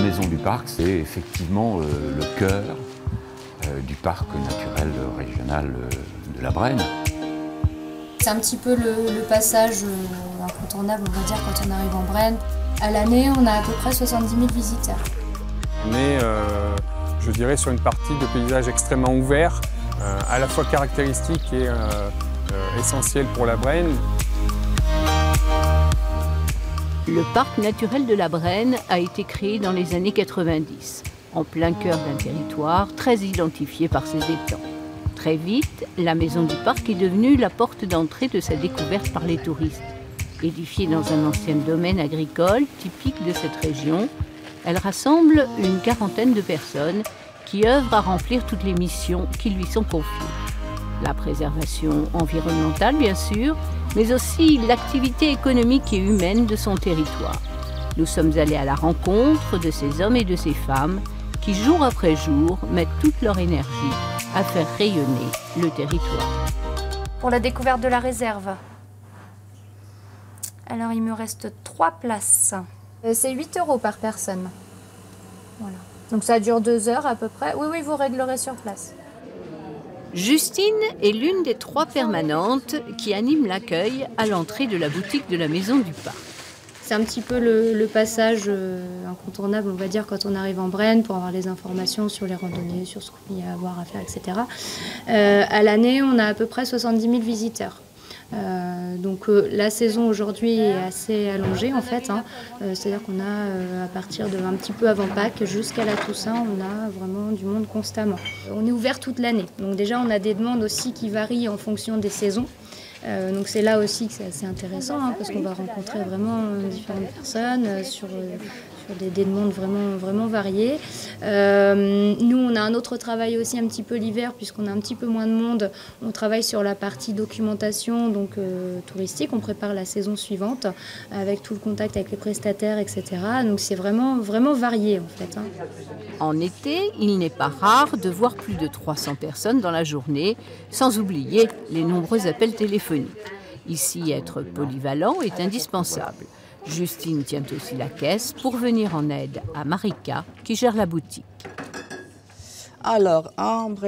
La maison du parc, c'est effectivement le cœur du parc naturel régional de la Brenne. C'est un petit peu le passage incontournable, on va dire, quand on arrive en Brenne. À l'année, on a à peu près 70 000 visiteurs. On est, je dirais, sur une partie de paysage extrêmement ouvert, à la fois caractéristique et essentiel pour la Brenne. Le parc naturel de la Brenne a été créé dans les années 90, en plein cœur d'un territoire très identifié par ses étangs. Très vite, la maison du parc est devenue la porte d'entrée de sa découverte par les touristes. Édifiée dans un ancien domaine agricole typique de cette région, elle rassemble une quarantaine de personnes qui œuvrent à remplir toutes les missions qui lui sont confiées. La préservation environnementale, bien sûr, mais aussi l'activité économique et humaine de son territoire. Nous sommes allés à la rencontre de ces hommes et de ces femmes qui, jour après jour, mettent toute leur énergie à faire rayonner le territoire. Pour la découverte de la réserve, alors il me reste 3 places. C'est 8 € par personne. Voilà. Donc ça dure 2 heures à peu près. Oui, oui, vous réglerez sur place. Justine est l'une des 3 permanentes qui animent l'accueil à l'entrée de la boutique de la maison du parc. C'est un petit peu le passage incontournable, on va dire, quand on arrive en Brenne pour avoir les informations sur les randonnées, sur ce qu'il y a à voir, à faire, etc. À l'année, on a à peu près 70 000 visiteurs. Donc la saison aujourd'hui est assez allongée en fait, hein. C'est-à-dire qu'on a à partir de un petit peu avant Pâques jusqu'à la Toussaint, on a vraiment du monde constamment. On est ouvert toute l'année, donc déjà on a des demandes aussi qui varient en fonction des saisons. Donc c'est là aussi que c'est assez intéressant, hein, parce qu'on va rencontrer vraiment différentes personnes sur des demandes vraiment variées. Nous, on a un autre travail aussi un petit peu l'hiver, puisqu'on a un petit peu moins de monde. On travaille sur la partie documentation donc, touristique. On prépare la saison suivante avec tout le contact avec les prestataires, etc. Donc c'est vraiment varié en fait, hein. En été, il n'est pas rare de voir plus de 300 personnes dans la journée, sans oublier les nombreux appels téléphoniques. Ici, être polyvalent est indispensable. Justine tient aussi la caisse pour venir en aide à Marika qui gère la boutique. Alors, ambre.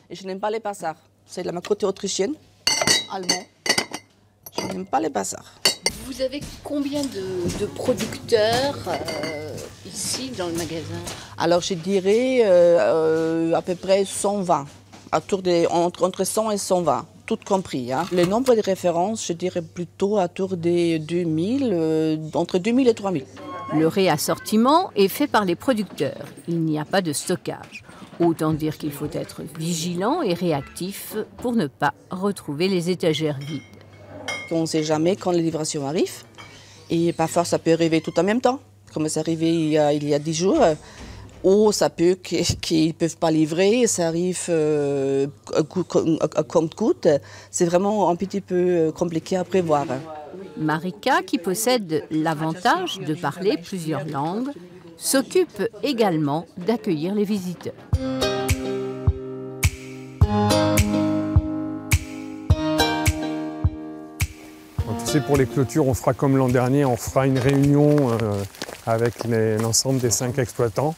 Et je n'aime pas les bazars. C'est de ma côté autrichienne, allemand. Je n'aime pas les bazars. Vous avez combien de producteurs ici dans le magasin? Alors, je dirais à peu près 120, entre 100 et 120. Tout compris, hein. Le nombre de références, je dirais plutôt autour des 2000, entre 2000 et 3000. Le réassortiment est fait par les producteurs. Il n'y a pas de stockage. Autant dire qu'il faut être vigilant et réactif pour ne pas retrouver les étagères vides. On ne sait jamais quand les livraisons arrivent. Et parfois, ça peut arriver tout en même temps. Comme c'est arrivé il y a 10 jours. Ou ça peut qu'ils ne peuvent pas livrer, ça arrive compte-coûte. C'est vraiment un petit peu compliqué à prévoir. Marika, qui possède l'avantage de parler plusieurs langues, s'occupe également d'accueillir les visiteurs. Tu sais, pour les clôtures, on fera comme l'an dernier, on fera une réunion avec l'ensemble des 5 exploitants.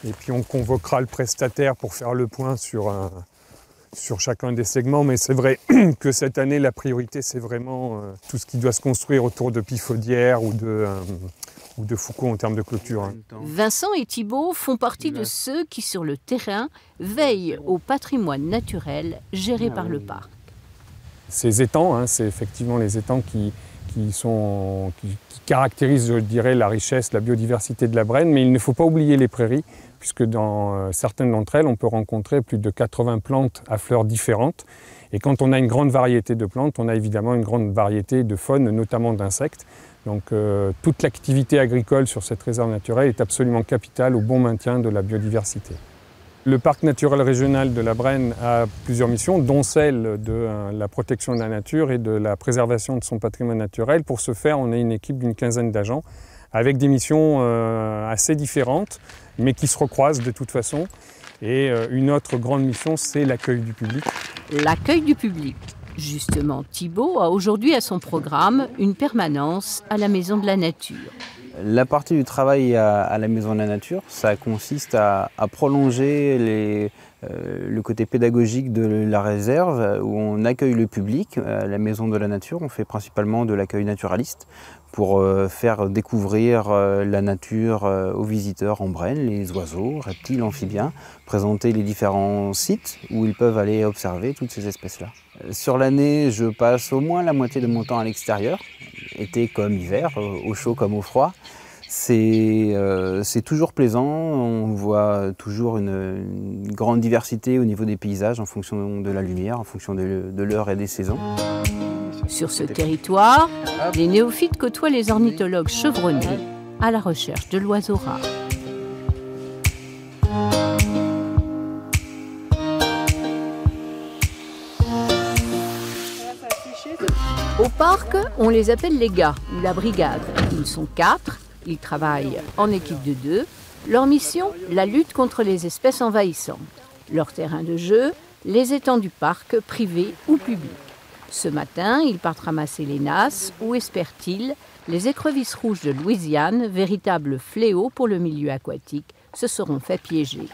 Et puis on convoquera le prestataire pour faire le point sur chacun des segments. Mais c'est vrai que cette année, la priorité, c'est vraiment tout ce qui doit se construire autour de Pifaudière ou de Foucault en termes de clôture, hein. Vincent et Thibault font partie de ceux qui, sur le terrain, veillent au patrimoine naturel géré par le parc. Ces étangs, hein, c'est effectivement les étangs qui caractérisent, je dirais, la richesse, la biodiversité de la Brenne. Mais il ne faut pas oublier les prairies, puisque dans certaines d'entre elles, on peut rencontrer plus de 80 plantes à fleurs différentes. Et quand on a une grande variété de plantes, on a évidemment une grande variété de faune, notamment d'insectes. Donc toute l'activité agricole sur cette réserve naturelle est absolument capitale au bon maintien de la biodiversité. Le parc naturel régional de la Brenne a plusieurs missions, dont celle de la protection de la nature et de la préservation de son patrimoine naturel. Pour ce faire, on a une équipe d'une 15aine d'agents avec des missions assez différentes, mais qui se recroisent de toute façon. Et une autre grande mission, c'est l'accueil du public. L'accueil du public. Justement, Thibault a aujourd'hui à son programme une permanence à la Maison de la Nature. La partie du travail à la Maison de la Nature, ça consiste à prolonger le côté pédagogique de la réserve où on accueille le public. À la Maison de la Nature, on fait principalement de l'accueil naturaliste pour faire découvrir la nature aux visiteurs en Brenne, les oiseaux, reptiles, amphibiens, présenter les différents sites où ils peuvent aller observer toutes ces espèces-là. Sur l'année, je passe au moins la moitié de mon temps à l'extérieur, été comme hiver, au chaud comme au froid. C'est toujours plaisant, on voit toujours une grande diversité au niveau des paysages en fonction de la lumière, en fonction de l'heure et des saisons. Sur ce territoire, les néophytes côtoient les ornithologues chevronnés à la recherche de l'oiseau rare. Au parc, on les appelle les gars ou la brigade. Ils sont 4, ils travaillent en équipe de 2. Leur mission, la lutte contre les espèces envahissantes. Leur terrain de jeu, les étangs du parc, privés ou publics. Ce matin, ils partent ramasser les nasses ou, espèrent-ils, les écrevisses rouges de Louisiane, véritables fléaux pour le milieu aquatique, se seront fait piéger.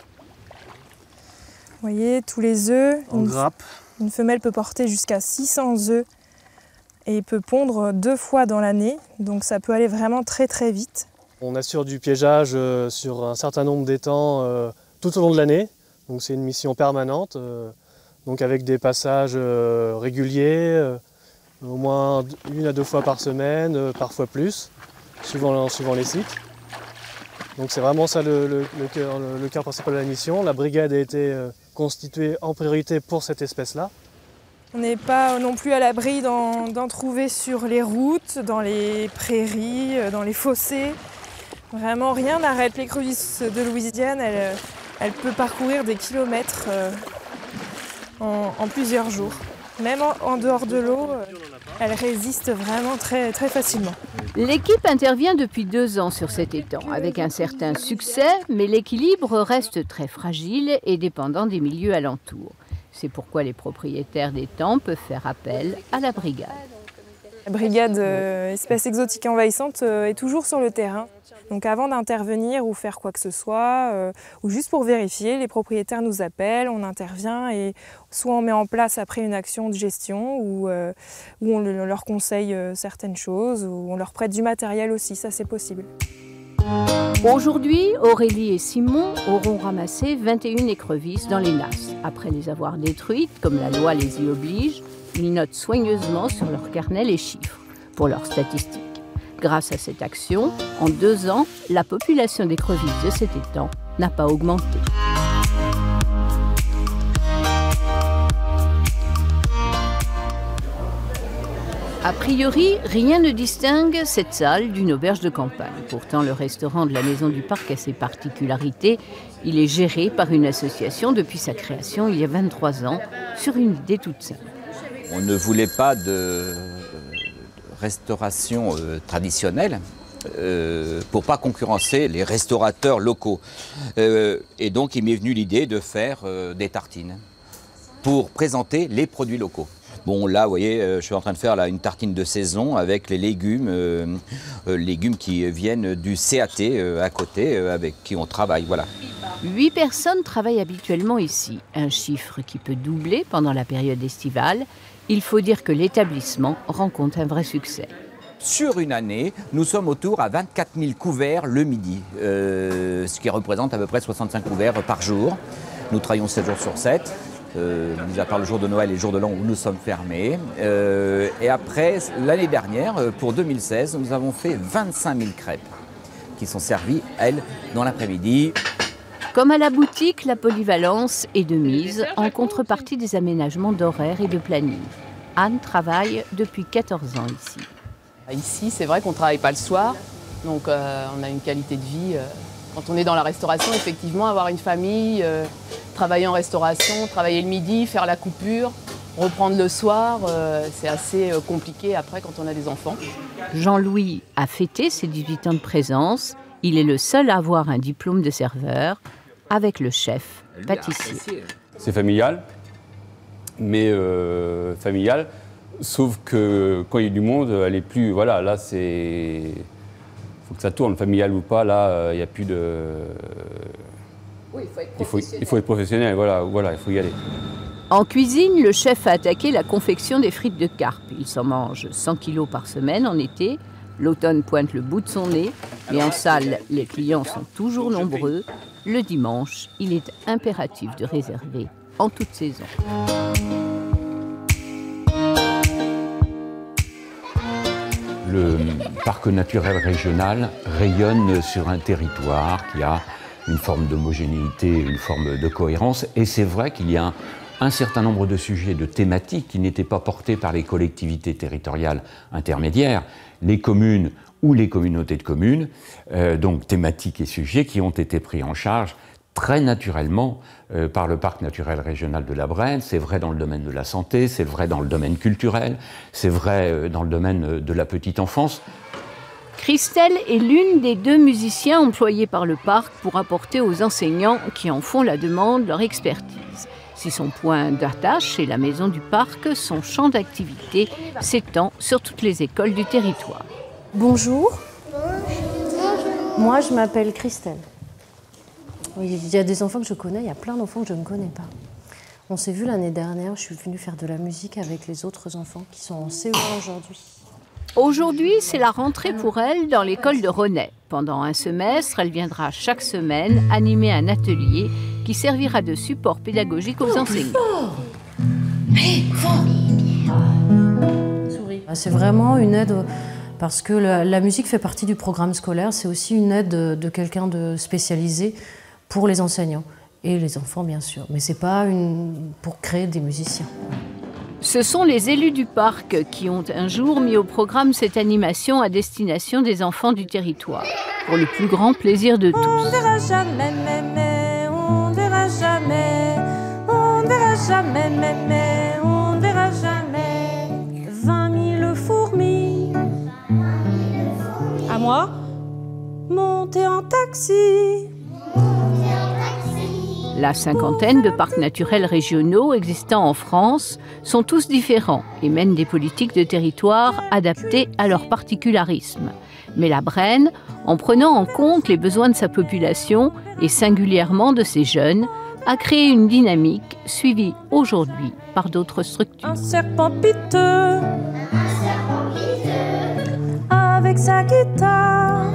Vous voyez, tous les œufs, En grappe. Une femelle peut porter jusqu'à 600 œufs et peut pondre 2 fois dans l'année, donc ça peut aller vraiment très très vite. On assure du piégeage sur un certain nombre d'étangs tout au long de l'année, donc c'est une mission permanente, donc avec des passages réguliers, au moins 1 à 2 fois par semaine, parfois plus, suivant les sites. Donc c'est vraiment ça le cœur principal de la mission. La brigade a été constituée en priorité pour cette espèce-là. On n'est pas non plus à l'abri d'en trouver sur les routes, dans les prairies, dans les fossés. Vraiment rien n'arrête l'écrevisse de Louisiane. Elle peut parcourir des kilomètres en plusieurs jours. Même en dehors de l'eau, elle résiste vraiment très, très facilement. L'équipe intervient depuis 2 ans sur cet étang, avec un certain succès, mais l'équilibre reste très fragile et dépendant des milieux alentours. C'est pourquoi les propriétaires d'étangs peuvent faire appel à la brigade. La brigade espèces exotiques envahissantes est toujours sur le terrain. Donc avant d'intervenir ou faire quoi que ce soit, ou juste pour vérifier, les propriétaires nous appellent, on intervient et soit on met en place après une action de gestion ou on leur conseille certaines choses ou on leur prête du matériel aussi, ça c'est possible. Aujourd'hui, Aurélie et Simon auront ramassé 21 écrevisses dans les nasses. Après les avoir détruites, comme la loi les y oblige, ils notent soigneusement sur leur carnet les chiffres pour leurs statistiques. Grâce à cette action, en 2 ans, la population d'écrevisses de cet étang n'a pas augmenté. A priori, rien ne distingue cette salle d'une auberge de campagne. Pourtant, le restaurant de la Maison du Parc a ses particularités. Il est géré par une association depuis sa création il y a 23 ans, sur une idée toute simple. On ne voulait pas de restauration traditionnelle pour pas concurrencer les restaurateurs locaux. Et donc il m'est venu l'idée de faire des tartines pour présenter les produits locaux. Bon là vous voyez, je suis en train de faire là, une tartine de saison avec les légumes, légumes qui viennent du CAT à côté avec qui on travaille. Voilà. 8 personnes travaillent habituellement ici, un chiffre qui peut doubler pendant la période estivale. Il faut dire que l'établissement rencontre un vrai succès. Sur une année, nous sommes autour à 24 000 couverts le midi, ce qui représente à peu près 65 couverts par jour. Nous travaillons 7 jours sur 7, mis à part le jour de Noël et le jour de l'an où nous sommes fermés. Et après, l'année dernière, pour 2016, nous avons fait 25 000 crêpes qui sont servies, elles, dans l'après-midi. Comme à la boutique, la polyvalence est de mise en contrepartie des aménagements d'horaire et de planning. Anne travaille depuis 14 ans ici. Ici, c'est vrai qu'on ne travaille pas le soir, donc on a une qualité de vie. Quand on est dans la restauration, effectivement, avoir une famille, travailler en restauration, travailler le midi, faire la coupure, reprendre le soir, c'est assez compliqué après quand on a des enfants. Jean-Louis a fêté ses 18 ans de présence. Il est le seul à avoir un diplôme de serveur, avec le chef pâtissier. C'est familial, mais familiale. Sauf que quand il y a du monde, elle est plus... Voilà, là, c'est... Il faut que ça tourne, familial ou pas, là, il n'y a plus de... Oui, il faut être professionnel. Il faut être professionnel, voilà, il faut y aller. En cuisine, le chef a attaqué la confection des frites de carpe. Il s'en mange 100 kilos par semaine en été. L'automne pointe le bout de son nez. Et en salle, les clients sont toujours nombreux. Le dimanche, il est impératif de réserver en toute saison. Le parc naturel régional rayonne sur un territoire qui a une forme d'homogénéité, une forme de cohérence. Et c'est vrai qu'il y a un certain nombre de sujets, de thématiques qui n'étaient pas portés par les collectivités territoriales intermédiaires, les communes ou les communautés de communes, donc thématiques et sujets qui ont été pris en charge très naturellement par le parc naturel régional de la Brenne. C'est vrai dans le domaine de la santé, c'est vrai dans le domaine culturel, c'est vrai dans le domaine de la petite enfance. Christelle est l'une des 2 musiciens employés par le parc pour apporter aux enseignants qui en font la demande leur expertise. Si son point d'attache est la maison du parc, son champ d'activité s'étend sur toutes les écoles du territoire. Bonjour. Bonjour. Moi, je m'appelle Christelle. Il y a des enfants que je connais, il y a plein d'enfants que je ne connais pas. On s'est vu l'année dernière, je suis venue faire de la musique avec les autres enfants qui sont en CE1 aujourd'hui. Aujourd'hui, c'est la rentrée pour elle dans l'école de Renaix. Pendant un semestre, elle viendra chaque semaine animer un atelier qui servira de support pédagogique aux enseignants. C'est vraiment une aide parce que la musique fait partie du programme scolaire. C'est aussi une aide de quelqu'un de spécialisé pour les enseignants et les enfants, bien sûr. Mais ce n'est pas pour créer des musiciens. Ce sont les élus du parc qui ont un jour mis au programme cette animation à destination des enfants du territoire, pour le plus grand plaisir de tous. On ne verra jamais, mémé, on ne verra jamais, on ne verra jamais, mémé, on ne verra jamais. 20 000 fourmis, à moi, monter en taxi. La cinquantaine de parcs naturels régionaux existants en France sont tous différents et mènent des politiques de territoire adaptées à leurs particularismes. Mais la Brenne, en prenant en compte les besoins de sa population et singulièrement de ses jeunes, a créé une dynamique suivie aujourd'hui par d'autres structures. Un serpent piteux, avec sa guitare.